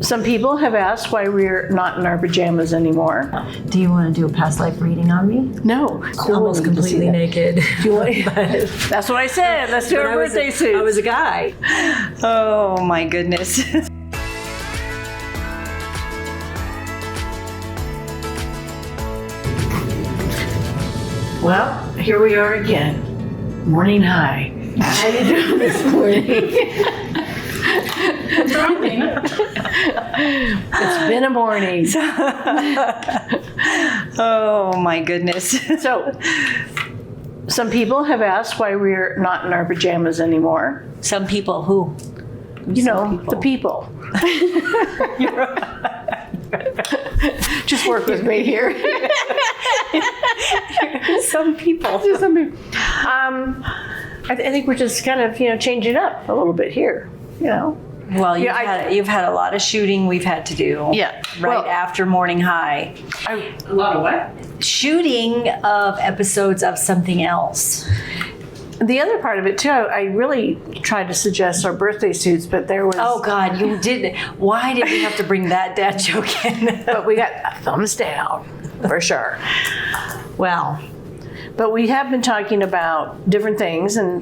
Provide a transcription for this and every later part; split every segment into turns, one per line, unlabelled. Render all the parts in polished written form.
Some people have asked why we're not in our pajamas anymore.
Do you want to do a past life reading on me?
No. Cool.
Almost completely naked.
Do you want, that's what I said. Let's do our birthday suit.
I was a guy.
Oh my goodness.
Well, here we are again. Morning high. How you doing this morning? It's been a morning.
Oh my goodness.
So, some people have asked why we're not in our pajamas anymore.
Some people who?
You know, the people. Just work with me here.
Some people.
I think we're just kind of, changing up a little bit here,
Well, you've had a lot of shooting we've had to do.
Yeah.
Right after morning high.
A lot of what?
Shooting of episodes of something else.
The other part of it too, I really tried to suggest our birthday suits, but there was...
Oh God, you did. Why did we have to bring that dad joke in?
But we got thumbs down, for sure.
Well,
but we have been talking about different things and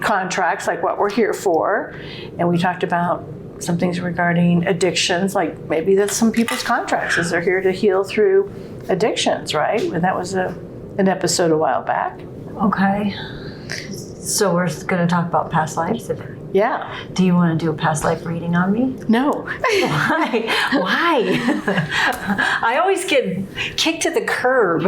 contracts, like what we're here for. And we talked about some things regarding addictions, like maybe that's some people's contracts, is they're here to heal through addictions, right? And that was an episode a while back.
Okay. So we're going to talk about past lives today.
Yeah.
Do you want to do a past life reading on me?
No.
why? I always get kicked to the curb.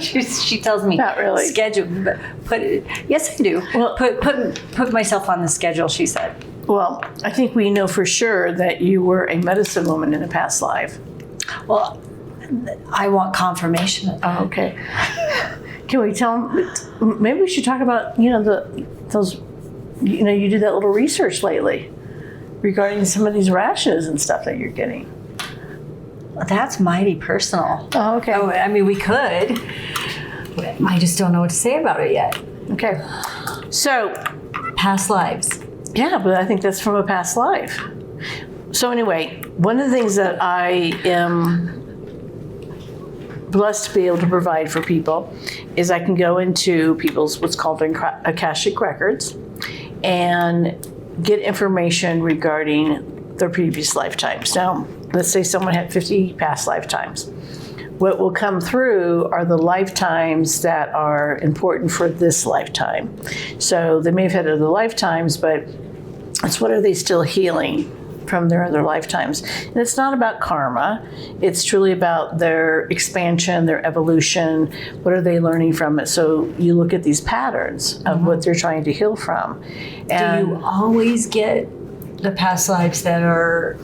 She tells me
not really.
Schedule, but yes, I do.
Well,
put myself on the schedule. She said.
Well, I think we know for sure that you were a medicine woman in a past life.
Well, I want confirmation of that.
Oh, okay. Can we tell them? Maybe we should talk about those. You did that little research lately regarding some of these rashes and stuff that you're getting.
That's mighty personal.
Oh, okay.
Oh, I mean, we could.
I just don't know what to say about it yet.
Okay. So,
past lives.
Yeah, but I think that's from a past life. So anyway, one of the things that I am blessed to be able to provide for people is I can go into people's what's called Akashic records and get information regarding their previous lifetimes. Now, let's say someone had 50 past lifetimes. What will come through are the lifetimes that are important for this lifetime. So they may have had other lifetimes, but it's what are they still healing from their other lifetimes. And it's not about karma. It's truly about their expansion, their evolution. What are they learning from it? So you look at these patterns of what they're trying to heal from. And
do you always get the past lives that are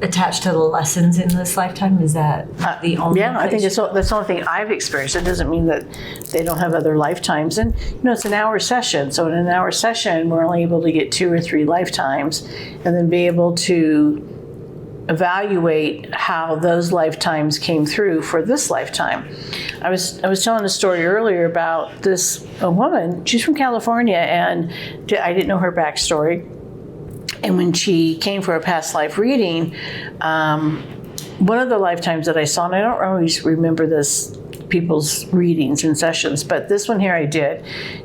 attached to the lessons in this lifetime? Is that the only
Yeah, I think that's the only thing I've experienced. It doesn't mean that they don't have other lifetimes. And, it's an hour session. So in an hour session, we're only able to get 2 or 3 lifetimes and then be able to evaluate how those lifetimes came through for this lifetime. I was telling a story earlier about a woman. She's from California, and I didn't know her backstory. And when she came for a past life reading, one of the lifetimes that I saw, and I don't always remember people's readings and sessions, but this one here I did.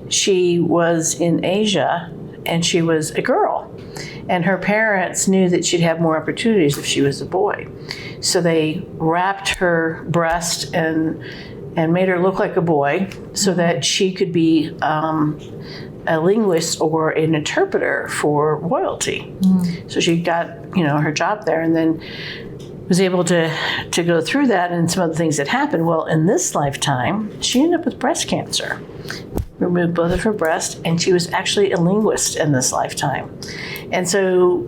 She was in Asia, and she was a girl. And her parents knew that she'd have more opportunities if she was a boy. So they wrapped her breast and made her look like a boy so that she could be a linguist or an interpreter for royalty. So she got, her job there, and then was able to go through that and some other things that happened. Well, in this lifetime, she ended up with breast cancer. Removed both of her breasts, and she was actually a linguist in this lifetime. And so,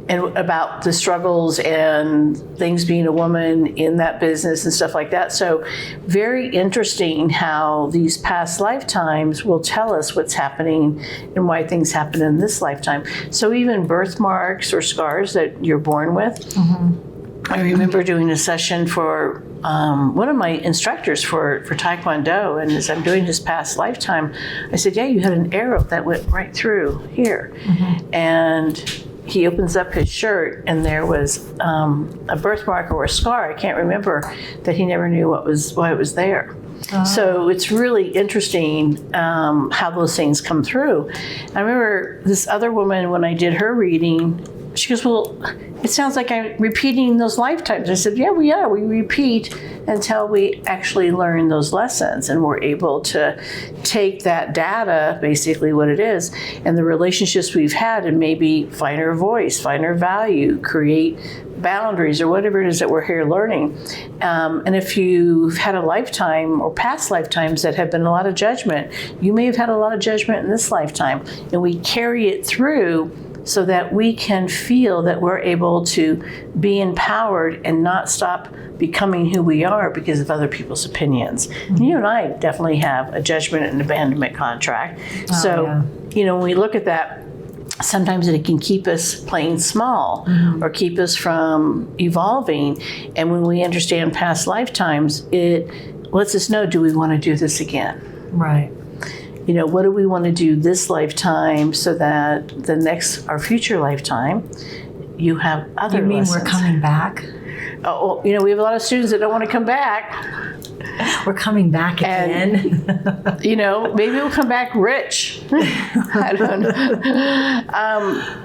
and about the struggles and things being a woman in that business and stuff like that. So very interesting how these past lifetimes will tell us what's happening and why things happen in this lifetime. So even birthmarks or scars that you're born with. I remember doing a session for one of my instructors for Taekwondo, and as I'm doing his past lifetime, I said, yeah, you had an arrow that went right through here. And he opens up his shirt and there was a birthmark or a scar, I can't remember, that he never knew why it was there. So it's really interesting how those things come through. I remember this other woman, when I did her reading, she goes, well, it sounds like I'm repeating those lifetimes. I said, yeah, we are. We repeat until we actually learn those lessons, and we're able to take that data, basically what it is, and the relationships we've had, and maybe find our voice, find our value, create boundaries, or whatever it is that we're here learning. And if you've had a lifetime or past lifetimes that have been a lot of judgment, you may have had a lot of judgment in this lifetime, and we carry it through so that we can feel that we're able to be empowered and not stop becoming who we are because of other people's opinions. Mm-hmm. You and I definitely have a judgment and abandonment contract. When we look at that, sometimes it can keep us playing small, or keep us from evolving. And when we understand past lifetimes, it lets us know, do we want to do this again?
Right.
What do we want to do this lifetime so that our future lifetime, you have other
You mean
lessons.
We're coming back?
Oh, we have a lot of students that don't want to come back.
We're coming back again.
Maybe we'll come back rich. I don't know.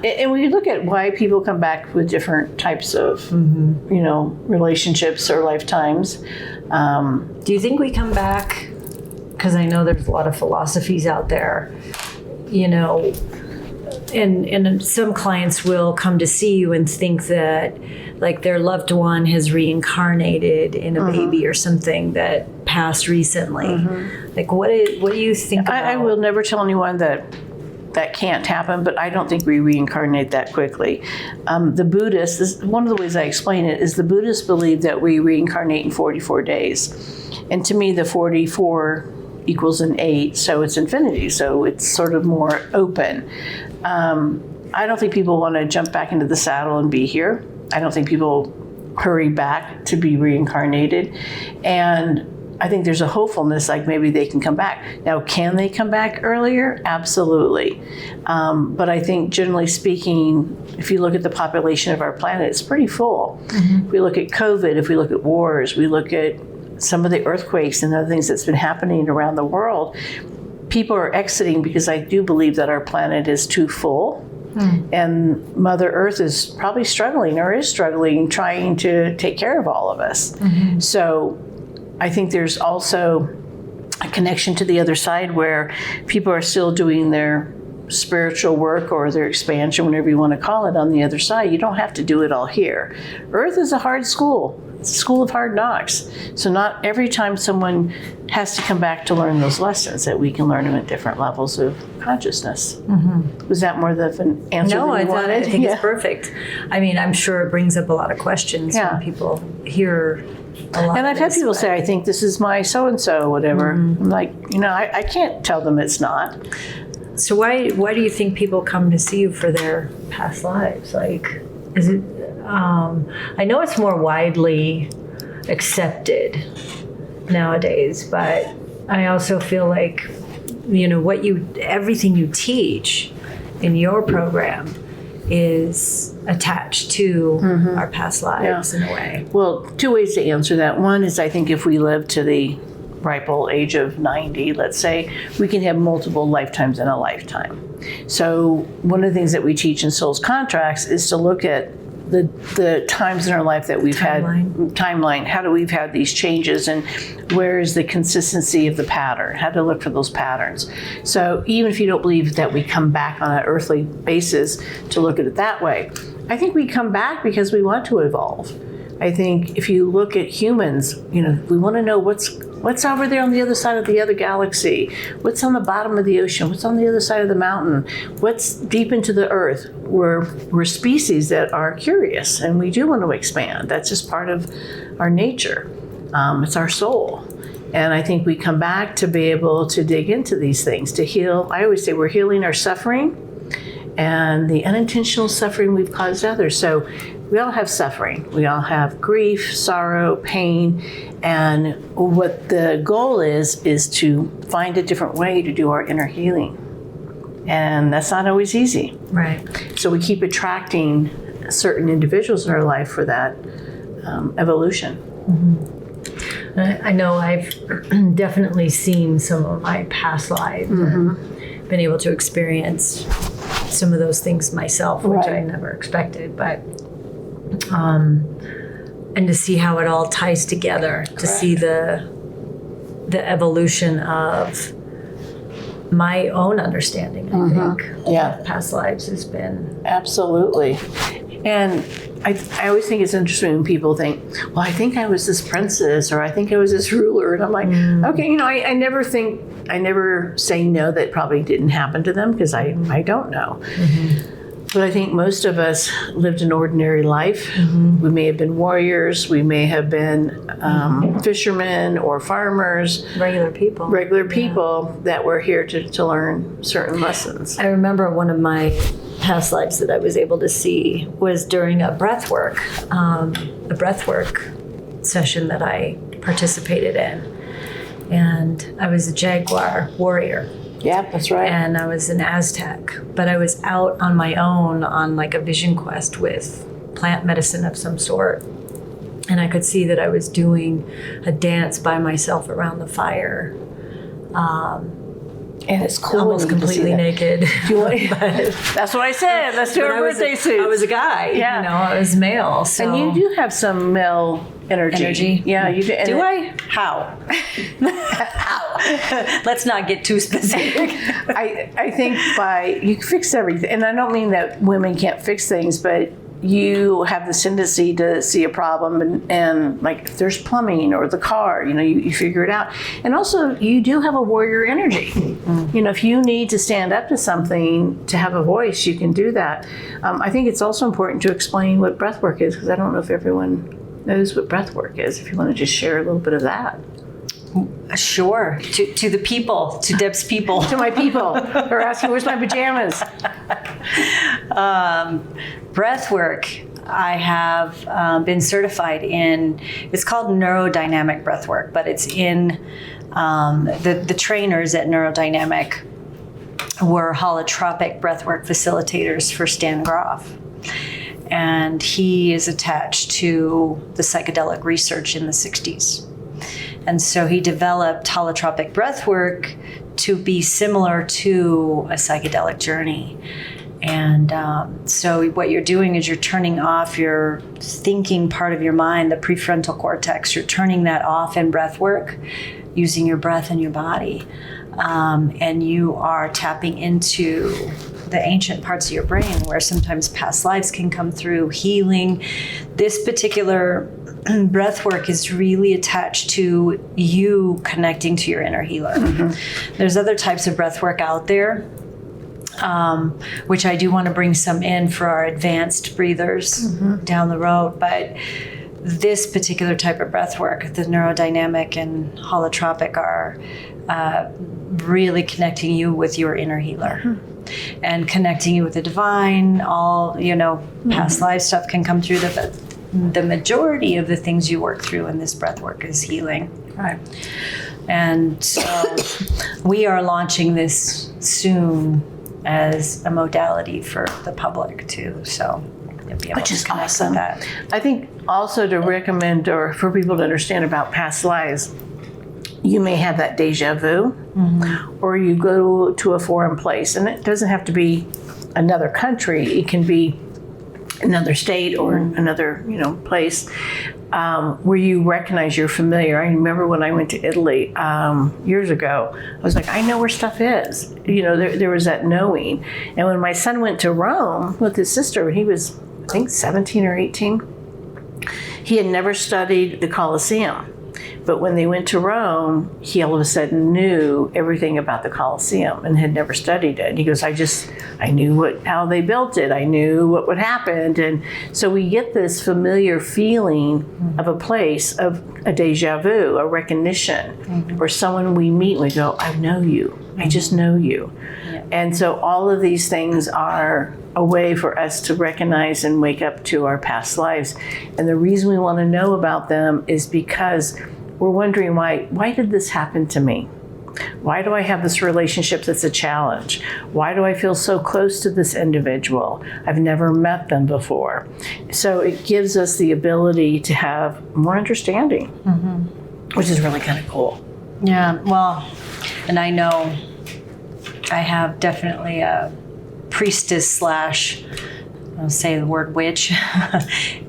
And when you look at why people come back with different types of, relationships or lifetimes.
Do you think we come back? Because I know there's a lot of philosophies out there, and some clients will come to see you and think that like their loved one has reincarnated in a baby or something that passed recently. Like what do you think about?
I will never tell anyone that can't happen, but I don't think we reincarnate that quickly. The Buddhists, one of the ways I explain it is the Buddhists believe that we reincarnate in 44 days. And to me, the 44 equals an 8, so it's infinity, so it's sort of more open. I don't think people want to jump back into the saddle and be here. I don't think people hurry back to be reincarnated. And I think there's a hopefulness, like maybe they can come back. Now, can they come back earlier? Absolutely. But I think generally speaking, if you look at the population of our planet, it's pretty full. If we look at COVID, if we look at wars, we look at some of the earthquakes and other things that's been happening around the world, people are exiting because I do believe that our planet is too full. And Mother Earth is probably struggling trying to take care of all of us. So I think there's also a connection to the other side where people are still doing their spiritual work or their expansion, whatever you want to call it, on the other side. You don't have to do it all here. Earth is a hard school. It's a school of hard knocks. So not every time someone has to come back to learn those lessons, that we can learn them at different levels of consciousness. Was that more of an answer
No,
than you wanted?
I think it's perfect. I mean, I'm sure it brings up a lot of questions when people hear a lot.
And I've had people say, I think this is my so-and-so, whatever. I'm like, I can't tell them it's not.
So why do you think people come to see you for their past lives? Like, is it? I know it's more widely accepted nowadays, but I also feel like, everything you teach in your program is attached to our past lives in a way.
Well, two ways to answer that. One is, I think if we live to the ripe old age of 90, let's say, we can have multiple lifetimes in a lifetime. So one of the things that we teach in Soul's Contracts is to look at the times in our life that we've had timeline. How do we've had these changes, and where is the consistency of the pattern? How to look for those patterns. So even if you don't believe that we come back on an earthly basis, to look at it that way, I think we come back because we want to evolve. I think if you look at humans, we want to know what's over there on the other side of the other galaxy, what's on the bottom of the ocean, what's on the other side of the mountain, what's deep into the earth. We're species that are curious, and we do want to expand. That's just part of our nature. It's our soul. And I think we come back to be able to dig into these things, to heal. I always say we're healing our suffering and the unintentional suffering we've caused others. So we all have suffering. We all have grief, sorrow, pain. And what the goal is to find a different way to do our inner healing. And that's not always easy.
Right.
So we keep attracting certain individuals in our life for that evolution.
I know I've definitely seen some of my past lives and been able to experience some of those things myself, which I never expected. But and to see how it all ties together, to see the evolution of my own understanding, I think, of past lives has been
absolutely. And I always think it's interesting when people think, well, I think I was this princess, or I think I was this ruler. And I'm like, okay, you know, I never say no, that probably didn't happen to them, because I don't know. But I think most of us lived an ordinary life. We may have been warriors. We may have been fishermen or farmers.
regular people.
That were here to learn certain lessons.
I remember one of my past lives that I was able to see was during a breathwork session that I participated in. And I was a jaguar warrior.
Yeah, that's right.
And I was an Aztec, but I was out on my own on like a vision quest with plant medicine of some sort. And I could see that I was doing a dance by myself around the fire.
And it's cool.
Almost completely naked.
That's what I said. Let's do our birthday suits.
I was a guy.
Yeah.
You know, I was male. So.
And you do have some male energy. Yeah, you do.
Do I? How? Let's not get too specific.
I think you can fix everything. And I don't mean that women can't fix things, but you have this tendency to see a problem and like if there's plumbing or the car, you know, you figure it out. And also you do have a warrior energy. You know, if you need to stand up to something, to have a voice, you can do that. I think it's also important to explain what breathwork is, because I don't know if everyone knows what breathwork is. If you want to just share a little bit of that.
Sure. To the people, to Deb's people.
To my people. They're asking, where's my pajamas?
Breathwork, I have been certified in. It's called NeuroDynamic Breathwork, but it's in the trainers at NeuroDynamic were holotropic breathwork facilitators for Stan Groff. And he is attached to the psychedelic research in the 60s. And so he developed holotropic breathwork to be similar to a psychedelic journey. And so what you're doing is you're turning off your thinking part of your mind, the prefrontal cortex. You're turning that off in breathwork using your breath and your body. And you are tapping into the ancient parts of your brain where sometimes past lives can come through, healing. This particular breath work is really attached to you connecting to your inner healer. There's other types of breath work out there, which I do want to bring some in for our advanced breathers down the road. But this particular type of breath work, the neurodynamic and holotropic, are really connecting you with your inner healer. And connecting you with the divine. All, past life stuff can come through, but the majority of the things you work through in this breath work is healing.
Right.
And so we are launching this soon as a modality for the public too. So you'll be able
Which
to
is
connect
awesome.
with that.
I think also to recommend, or for people to understand about past lives, you may have that deja vu, or you go to a foreign place, and it doesn't have to be another country. It can be another state or another, place where you recognize you're familiar. I remember when I went to Italy years ago, I was like, I know where stuff is. There was that knowing. And when my son went to Rome with his sister, when he was, I think, 17 or 18, he had never studied the Colosseum. But when they went to Rome, he all of a sudden knew everything about the Colosseum and had never studied it. He goes, I knew how they built it. I knew what would happen. And so we get this familiar feeling of a place, of a deja vu, a recognition, or someone we meet and we go, I know you. I just know you. Yeah. And so all of these things are a way for us to recognize and wake up to our past lives. And the reason we want to know about them is because we're wondering why did this happen to me? Why do I have this relationship that's a challenge? Why do I feel so close to this individual? I've never met them before. So it gives us the ability to have more understanding, which is really kind of cool.
Yeah, well, and I know I have definitely a priestess slash, I'll say the word witch,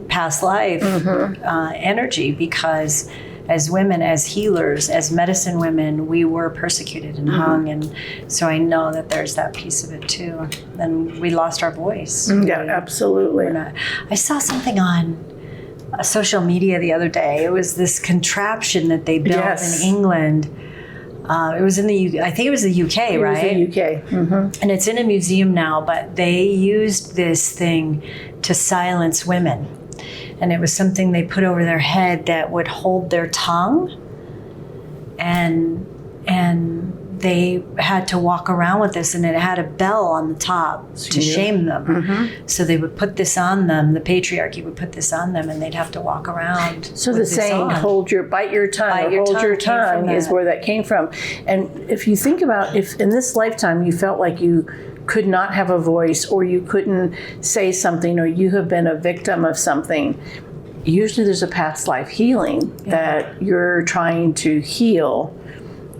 past life energy, because as women, as healers, as medicine women, we were persecuted and hung. And so I know that there's that piece of it too. And we lost our voice.
Yeah, absolutely.
I saw something on social media the other day. It was this contraption that they built in England. It was in the I think it was the UK, right?
It was the UK.
And it's in a museum now, but they used this thing to silence women. And it was something they put over their head that would hold their tongue. And they had to walk around with this, and it had a bell on the top to shame them. So they would put this on them, the patriarchy would put this on them, and they'd have to walk around.
So the saying, bite your tongue, hold your tongue is where that came from. And if you think about, if in this lifetime you felt like you could not have a voice, or you couldn't say something, or you have been a victim of something, usually there's a past life healing that you're trying to heal.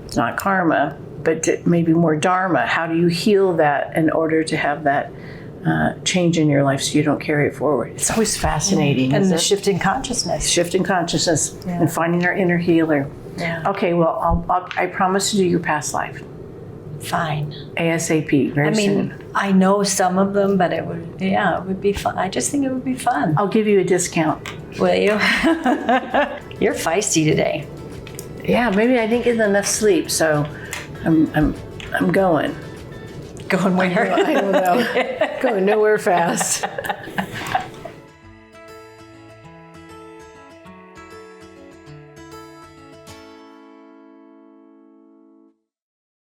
It's not karma, but maybe more dharma. How do you heal that in order to have that change in your life so you don't carry it forward? It's always fascinating.
And the shift in consciousness.
Shift in consciousness and finding our inner healer.
Yeah.
Okay, well, I promise to do your past life.
Fine.
ASAP, very soon.
I know some of them, but it would be fun. I just think it would be fun.
I'll give you a discount.
Will you? You're feisty today.
Yeah, maybe I didn't get enough sleep, so I'm going.
Going where?
I don't know. Going nowhere fast.